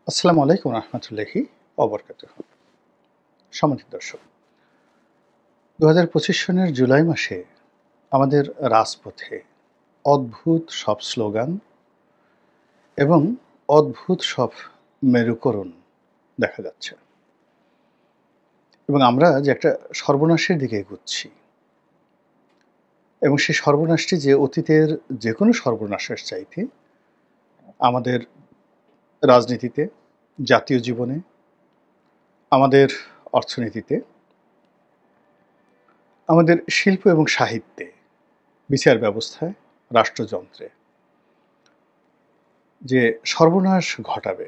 আসসালামু আলাইকুম রহমতুল্লাহি অবরকাতুহ। সম্মানিত দর্শক, ২০২৫ সনের জুলাই মাসে আমাদের রাজপথে অদ্ভুত সব স্লোগান এবং অদ্ভুত সব মেরুকরণ দেখা যাচ্ছে এবং আমরা যে একটা সর্বনাশের দিকে এগুচ্ছি এবং সেই সর্বনাশটি যে অতীতের যে কোনো সর্বনাশের চাইতে আমাদের রাজনীতিতে, জাতীয় জীবনে, আমাদের অর্থনীতিতে, আমাদের শিল্প এবং সাহিত্যে, বিচার ব্যবস্থায়, রাষ্ট্রযন্ত্রে যে সর্বনাশ ঘটাবে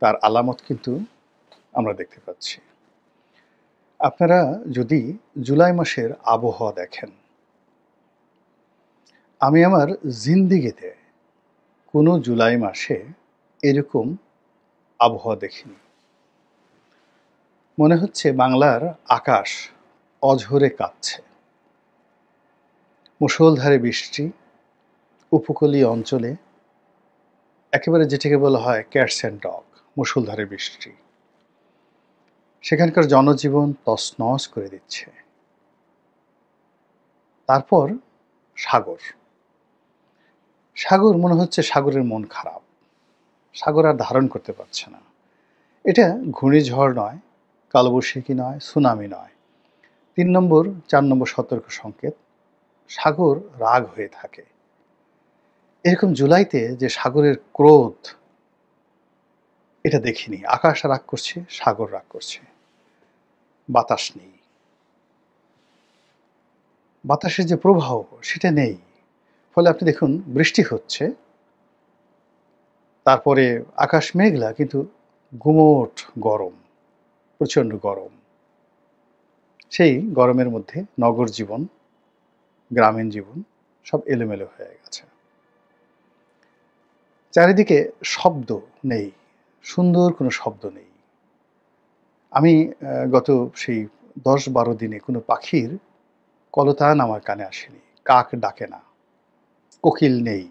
তার আলামত কিন্তু আমরা দেখতে পাচ্ছি। আপনারা যদি জুলাই মাসের আবহাওয়া দেখেন, আমি আমার জিন্দিগিতে কোনো জুলাই মাসে এরকম আবহাওয়া দেখিনি। মনে হচ্ছে বাংলার আকাশ অঝরে কাঁপছে। মুষলধারে বৃষ্টি, উপকূলীয় অঞ্চলে একেবারে যেটাকে বলা হয় ক্যাটস অ্যান্ড ডগ, মুষলধারে বৃষ্টি সেখানকার জনজীবন তছনছ করে দিচ্ছে। তারপর সাগর সাগর মনে হচ্ছে সাগরের মন খারাপ, সাগর আর ধারণ করতে পারছে না। এটা ঘূর্ণিঝড় নয়, কালবৈশাখী নয়, সুনামি নয়, ৩ নম্বর ৪ নম্বর সতর্ক সংকেত। সাগর রাগ হয়ে থাকে। এরকম জুলাইতে যে সাগরের ক্রোধ, এটা দেখিনি। আকাশ রাগ করছে, সাগর রাগ করছে। বাতাস নেই, বাতাসের যে প্রবাহ সেটা নেই। ফলে আপনি দেখুন বৃষ্টি হচ্ছে, তারপরে আকাশ মেঘলা, কিন্তু গুমোট গরম, প্রচণ্ড গরম। সেই গরমের মধ্যে নগর জীবন, গ্রামীণ জীবন সব এলোমেলো হয়ে গেছে। চারিদিকে শব্দ নেই, সুন্দর কোনো শব্দ নেই। আমি গত সেই ১০-১২ দিনে কোনো পাখির কলতান আমার কানে আসেনি। কাক ডাকে না, কোকিল নেই,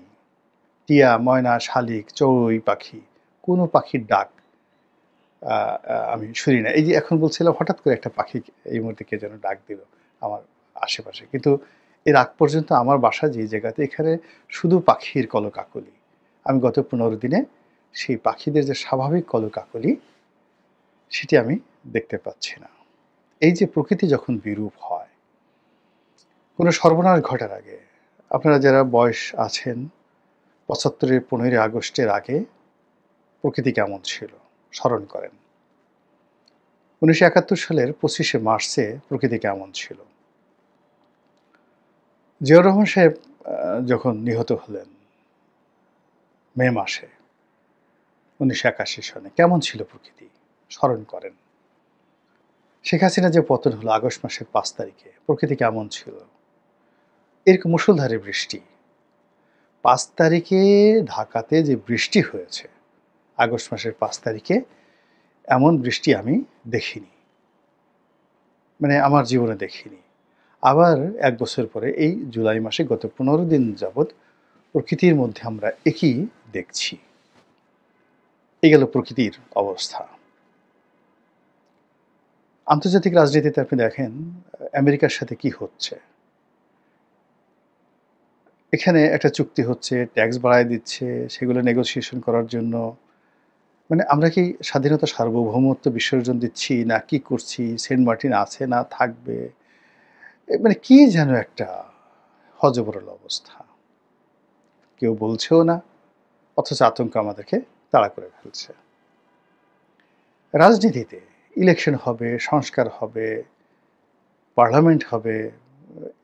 টিয়া, ময়না, শালিক, চড়ুই পাখি, কোনো পাখির ডাক আমি শুনি না। এই যে এখন বলছিলাম, হঠাৎ করে একটা পাখি এই মুহূর্তে কে যেন ডাক দিল আমার আশেপাশে। কিন্তু এর আগ পর্যন্ত আমার বাসা যে জায়গাতে, এখানে শুধু পাখির কলকাকলি। আমি গত ১৫ দিনে সেই পাখিদের যে স্বাভাবিক কলকাকলি, সেটি আমি দেখতে পাচ্ছি না। এই যে প্রকৃতি যখন বিরূপ হয়, কোনো সর্বনাশ ঘটার আগে, আপনারা যারা বয়স আছেন, ৭৫-এর ১৫ই আগস্টের আগে প্রকৃতি কেমন ছিল স্মরণ করেন। ১৯৭১ সালের ২৫শে মার্চে প্রকৃতি কেমন ছিল। জিয়াউর রহমান সাহেব যখন নিহত হলেন মে মাসে ১৯৮১ সনে, কেমন ছিল প্রকৃতি স্মরণ করেন। শেখ হাসিনা যে পতন হলো আগস্ট মাসের ৫ তারিখে, প্রকৃতি কেমন ছিল। এরকম মুষলধারে বৃষ্টি ৫ তারিখে ঢাকাতে যে বৃষ্টি হয়েছে, আগস্ট মাসের ৫ তারিখে এমন বৃষ্টি আমি দেখিনি, মানে আমার জীবনে দেখিনি। আবার ১ বছর পরে এই জুলাই মাসে গত ১৫ দিন যাবৎ প্রকৃতির মধ্যে আমরা একই দেখছি। এই গেল প্রকৃতির অবস্থা। আন্তর্জাতিক রাজনীতিতে আপনি দেখেন আমেরিকার সাথে কি হচ্ছে। এখানে একটা চুক্তি হচ্ছে, ট্যাক্স বাড়ায় দিচ্ছে, সেগুলো নেগোসিয়েশন করার জন্য। মানে আমরা কি স্বাধীনতা, সার্বভৌমত্ব বিসর্জন দিচ্ছি না কি করছি? সেন্ট মার্টিন আছে না থাকবে? মানে কি যেন একটা হযবরল অবস্থা। কেউ বলছেও না, অথচ আতঙ্ক আমাদেরকে তাড়া করে ফেলছে। রাজনীতিতে ইলেকশন হবে, সংস্কার হবে, পার্লামেন্ট হবে,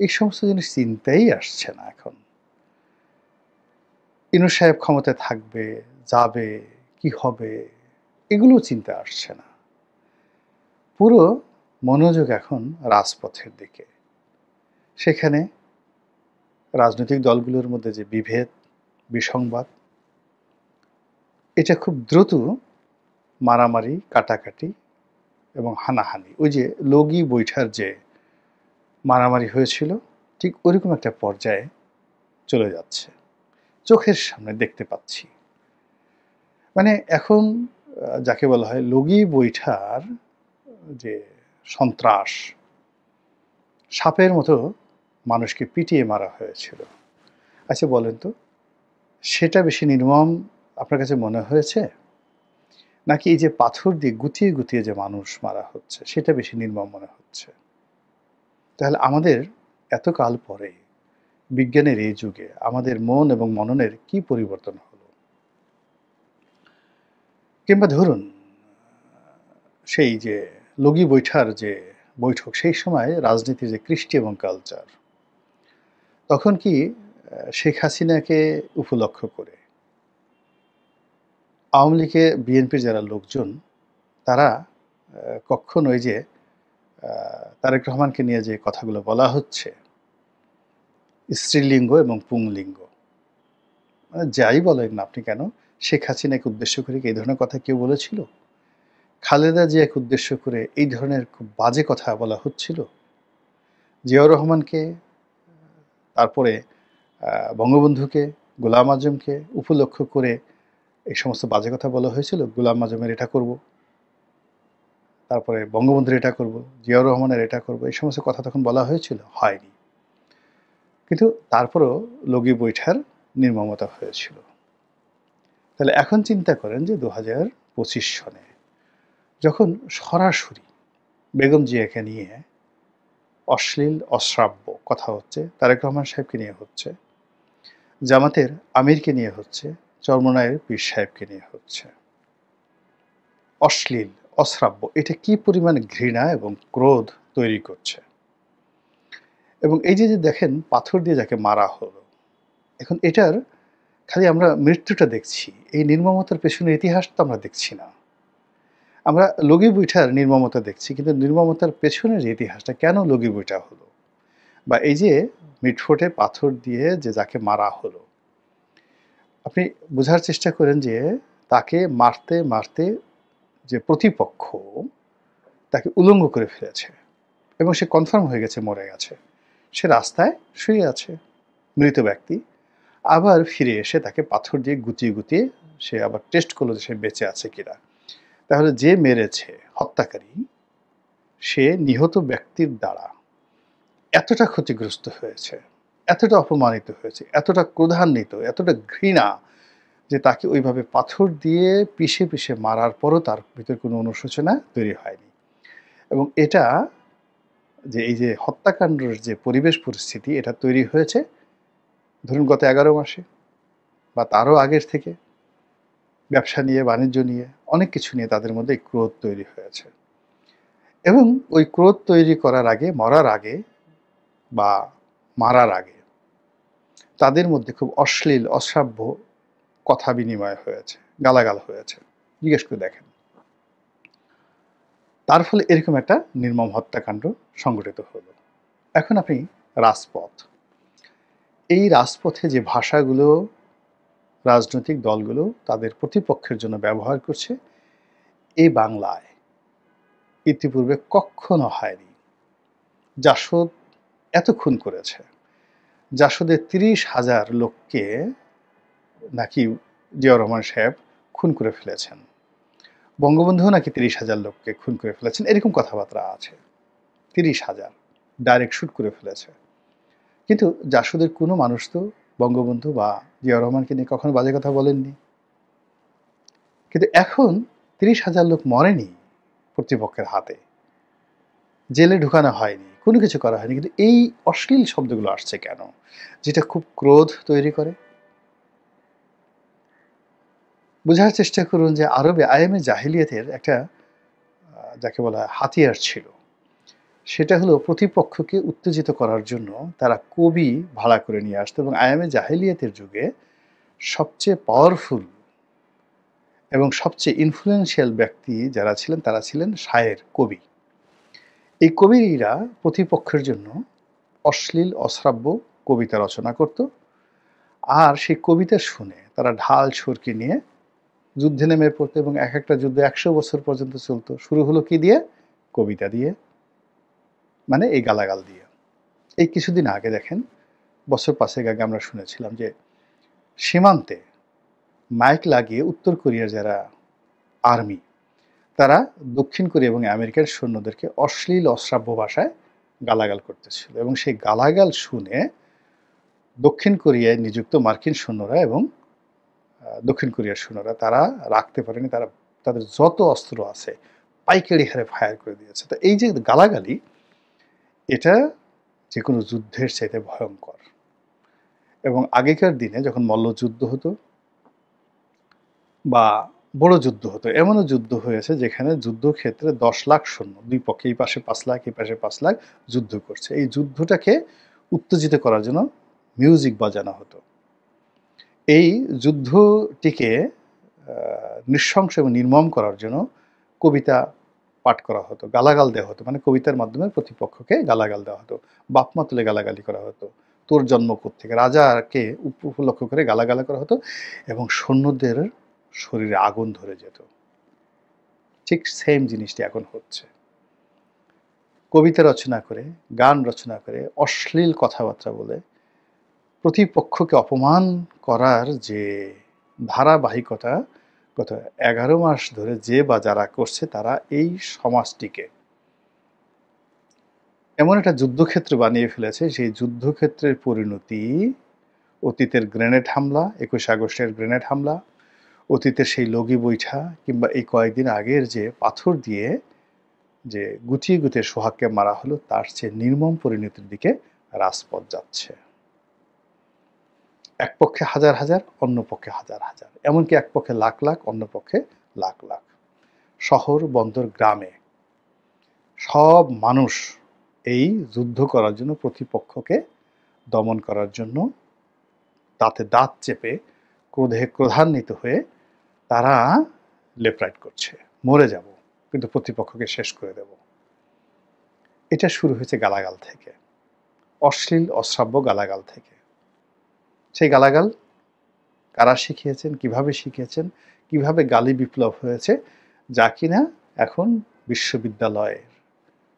এই সমস্ত জিনিস চিন্তাই আসছে না এখন। ইনূস সাহেব ক্ষমতায় থাকবে, যাবে, কি হবে, এগুলোও চিন্তা আসছে না। পুরো মনোযোগ এখন রাজপথের দিকে। সেখানে রাজনৈতিক দলগুলোর মধ্যে যে বিভেদ, বিসংবাদ, এটা খুব দ্রুত মারামারি, কাটাকাটি এবং হানাহানি, ওই যে লগি বৈঠার যে মারামারি হয়েছিল, ঠিক ওইরকম একটা পর্যায়ে চলে যাচ্ছে। চোখের সামনে দেখতে পাচ্ছি। মানে এখন যাকে বলা হয় লগি বৈঠার যে সন্ত্রাস, সাপের মতো মানুষকে পিটিয়ে মারা হয়েছিল। আচ্ছা বলেন তো, সেটা বেশি নির্মম আপনার কাছে মনে হয়েছে, নাকি এই যে পাথর দিয়ে গুতিয়ে গুতিয়ে যে মানুষ মারা হচ্ছে সেটা বেশি নির্মম মনে হচ্ছে? তাহলে আমাদের এত কাল পরে বিজ্ঞানের এই যুগে আমাদের মন এবং মননের কি পরিবর্তন হলো? কিংবা ধরুন সেই যে লগি বৈঠার যে বৈঠক, সেই সময় রাজনীতির যে কৃষ্টি এবং কালচার, তখন কি শেখ হাসিনাকে উপলক্ষ করে আওয়ামী লীগে বিএনপির যারা লোকজন, তারা কখনো ওই যে তারেক রহমানকে নিয়ে যে কথাগুলো বলা হচ্ছে, স্ত্রীলিঙ্গ এবং পুংলিঙ্গ, মানে যাই বলেন না আপনি কেন, শেখ হাসিনাকে উদ্দেশ্য করে কি এই ধরনের কথা কেউ বলেছিল? খালেদা জিয়াকে উদ্দেশ্য করে এই ধরনের খুব বাজে কথা বলা হচ্ছিল? জিয়াউর রহমানকে, তারপরে বঙ্গবন্ধুকে, গোলাম আজমকে উপলক্ষ করে এই সমস্ত বাজে কথা বলা হয়েছিল? গোলাম আজমের এটা করব, তারপরে বঙ্গবন্ধুর এটা করব, জিয়াউর রহমানের এটা করব, এই সমস্ত কথা তখন বলা হয়েছিল? হয়নি। কিন্তু তারপরেও লগি বৈঠার নির্মমতা হয়েছিল। তাহলে এখন চিন্তা করেন যে 2025 সনে যখন সরাসরি বেগম জিয়াকে নিয়ে অশ্লীল অশ্রাব্য কথা হচ্ছে, তারেক রহমান সাহেবকে নিয়ে হচ্ছে, জামাতের আমিরকে নিয়ে হচ্ছে, চরমনায়ের পীর সাহেবকে নিয়ে হচ্ছে, অশ্লীল অশ্রাব্য, এটা কি পরিমাণ ঘৃণা এবং ক্রোধ তৈরি করছে। এবং এই যে দেখেন পাথর দিয়ে যাকে মারা হলো, এখন এটার খালি আমরা মৃত্যুটা দেখছি, এই নির্মমতার পেছনে ইতিহাস তো আমরা দেখছি না। আমরা লগি বৈঠার নির্মমতা দেখছি, কিন্তু নির্মমতার পেছনের যে ইতিহাসটা, কেন লগি বৈঠা হলো, বা এই যে মিটফোটে পাথর দিয়ে যে যাকে মারা হলো, আপনি বোঝার চেষ্টা করেন যে তাকে মারতে মারতে যে প্রতিপক্ষ তাকে উলঙ্গ করে ফেলেছে এবং সে কনফার্ম হয়ে গেছে মরে গেছে। সে রাস্তায় শুয়ে আছে, মৃত ব্যক্তি। আবার ফিরে এসে তাকে পাথর দিয়ে গুতিয়ে গুতিয়ে সে আবার টেস্ট করলো যে সে বেঁচে আছে কিনা। তাহলে যে মেরেছে, হত্যাকারী, সে নিহত ব্যক্তির দ্বারা এতটা ক্ষতিগ্রস্ত হয়েছে, এতটা অপমানিত হয়েছে, এতটা ক্রোধান্বিত, এতটা ঘৃণা, যে তাকে ওইভাবে পাথর দিয়ে পিষে পিষে মারার পরও তার ভিতরে কোনো অনুশোচনা তৈরি হয়নি। এবং এটা যে এই যে হত্যাকাণ্ডের যে পরিবেশ পরিস্থিতি, এটা তৈরি হয়েছে ধরুন গত 11 মাসে বা তারও আগের থেকে। ব্যবসা নিয়ে, বাণিজ্য নিয়ে, অনেক কিছু নিয়ে তাদের মধ্যে এই ক্রোধ তৈরি হয়েছে। এবং ওই ক্রোধ তৈরি করার আগে, মরার আগে বা মারার আগে তাদের মধ্যে খুব অশ্লীল অশ্রাব্য কথা বিনিময় হয়েছে, গালাগাল হয়েছে। জিজ্ঞেস করে দেখেন। তার ফলে এরকম একটা নির্মম হত্যাকাণ্ড সংঘটিত হলো। এখন আপনি রাজপথ, এই রাজপথে যে ভাষাগুলো রাজনৈতিক দলগুলো তাদের প্রতিপক্ষের জন্য ব্যবহার করছে, এই বাংলায় ইতিপূর্বে কখনো হয়নি। জাসদ এত খুন করেছে, জাসদের 30,000 লোককে নাকি জিয়াউর রহমান সাহেব খুন করে ফেলেছেন, বঙ্গবন্ধুও নাকি 30,000 লোককে খুন করে ফেলেছেন, এরকম কথাবার্তা আছে। 30,000 ডাইরেক্ট শুট করে ফেলেছে। কিন্তু জাসদের কোনো মানুষ তো বঙ্গবন্ধু বা জিয়াউর রহমানকে নিয়ে কখনো বাজে কথা বলেননি। কিন্তু এখন 30,000 লোক মরেনি প্রতিপক্ষের হাতে, জেলে ঢুকানো হয়নি, কোনো কিছু করা হয়নি, কিন্তু এই অশ্লীল শব্দগুলো আসছে কেন, যেটা খুব ক্রোধ তৈরি করে। বোঝার চেষ্টা করুন যে আরবে আইএমএ জাহিলিয়াতের একটা যাকে বলা হয় হাতিয়ার ছিল, সেটা হলো প্রতিপক্ষকে উত্তেজিত করার জন্য তারা কবি ভাড়া করে নিয়ে আসতো। এবং আইএমএ জাহিলিয়াতের যুগে সবচেয়ে পাওয়ারফুল এবং সবচেয়ে ইনফ্লুয়েন্সিয়াল ব্যক্তি যারা ছিলেন, তারা ছিলেন শায়ের, কবি। এই কবিরা প্রতিপক্ষের জন্য অশ্লীল অশ্রাব্য কবিতা রচনা করত, আর সেই কবিতা শুনে তারা ঢাল ছুরকি নিয়ে যুদ্ধে নেমে পড়তো। এবং এক একটা যুদ্ধ 100 বছর পর্যন্ত চলতো। শুরু হলো কি দিয়ে? কবিতা দিয়ে, মানে এই গালাগাল দিয়ে। এই কিছুদিন আগে দেখেন, বছর 5 আগে আমরা শুনেছিলাম যে সীমান্তে মাইক লাগিয়ে উত্তর কোরিয়ার যারা আর্মি, তারা দক্ষিণ কোরিয়া এবং আমেরিকার সৈন্যদেরকে অশ্লীল অশ্রাব্য ভাষায় গালাগাল করতেছিল, এবং সেই গালাগাল শুনে দক্ষিণ কোরিয়ায় নিযুক্ত মার্কিন সৈন্যরা এবং দক্ষিণ কোরিয়ার সৈন্যরা তারা রাখতে পারেনি, তারা তাদের যত অস্ত্র আছে পাইকারি হারে ফায়ার করে দিয়েছে। তো এই যে গালাগালি, এটা যে কোনো যুদ্ধের চাইতে ভয়ঙ্কর। এবং আগেকার দিনে যখন মল্লযুদ্ধ হতো বা বড় যুদ্ধ হতো, এমনও যুদ্ধ হয়েছে যেখানে যুদ্ধক্ষেত্রে 10 লাখ সৈন্য, দুই পক্ষে, এই পাশে 5 লাখ, এই পাশে 5 লাখ যুদ্ধ করছে। এই যুদ্ধটাকে উত্তেজিত করার জন্য মিউজিক বাজানো হতো। এই যুদ্ধটিকে নৃশংস এবং নির্মম করার জন্য কবিতা পাঠ করা হতো, গালাগাল দেওয়া হতো, মানে কবিতার মাধ্যমে প্রতিপক্ষকে গালাগাল দেওয়া হতো, বাপমা তুলে গালাগালি করা হতো, তোর জন্ম কোত্থেকে, রাজাকে উপলক্ষ করে গালাগালা করা হতো, এবং সৈন্যদের শরীরে আগুন ধরে যেত। ঠিক সেম জিনিসটি এখন হচ্ছে। কবিতা রচনা করে, গান রচনা করে, অশ্লীল কথাবার্তা বলে প্রতিপক্ষকে অপমান করার যে ধারাবাহিকতা গত 11 মাস ধরে যে বা যারা করছে, তারা এই সমাজটিকে এমন একটা যুদ্ধক্ষেত্র বানিয়ে ফেলেছে, সেই যুদ্ধক্ষেত্রের পরিণতি অতীতের গ্রেনেড হামলা, 21 আগস্টের গ্রেনেড হামলা, অতীতের সেই লগি বৈঠা, কিংবা এই কয়েকদিন আগের যে পাথর দিয়ে যে গুটিয়ে গুটিয়ে সোহাগকে মারা হলো, তার চেয়ে নির্মম পরিণতির দিকে রাজপথ যাচ্ছে। এক পক্ষে হাজার হাজার, অন্য পক্ষে হাজার হাজার, এমনকি এক পক্ষে লাখ লাখ, অন্য পক্ষে লাখ লাখ। শহর, বন্দর, গ্রামে সব মানুষ এই যুদ্ধ করার জন্য, প্রতিপক্ষকে দমন করার জন্য দাঁতে দাঁত চেপে, ক্রোধে ক্রোধান্বিত হয়ে তারা লেফট রাইট করছে, মরে যাব কিন্তু প্রতিপক্ষকে শেষ করে দেব। এটা শুরু হয়েছে গালাগাল থেকে, অশ্লীল অশ্রাব্য গালাগাল থেকে। সেই গালাগাল কারা শিখিয়েছেন, কিভাবে শিখিয়েছেন, কিভাবে গালি বিপ্লব হয়েছে, যা কিনা এখন বিশ্ববিদ্যালয়ের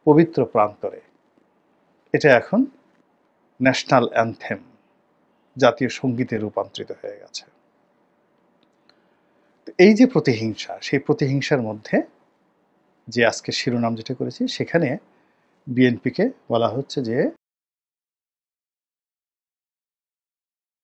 পবিত্র প্রান্তরে এটা এখন ন্যাশনাল অ্যানথেম, জাতীয় সঙ্গীতে রূপান্তরিত হয়ে গেছে। এই যে প্রতিহিংসা, সেই প্রতিহিংসার মধ্যে যে আজকে শিরোনাম যেটা করেছি, সেখানে বিএনপিকে বলা হচ্ছে যে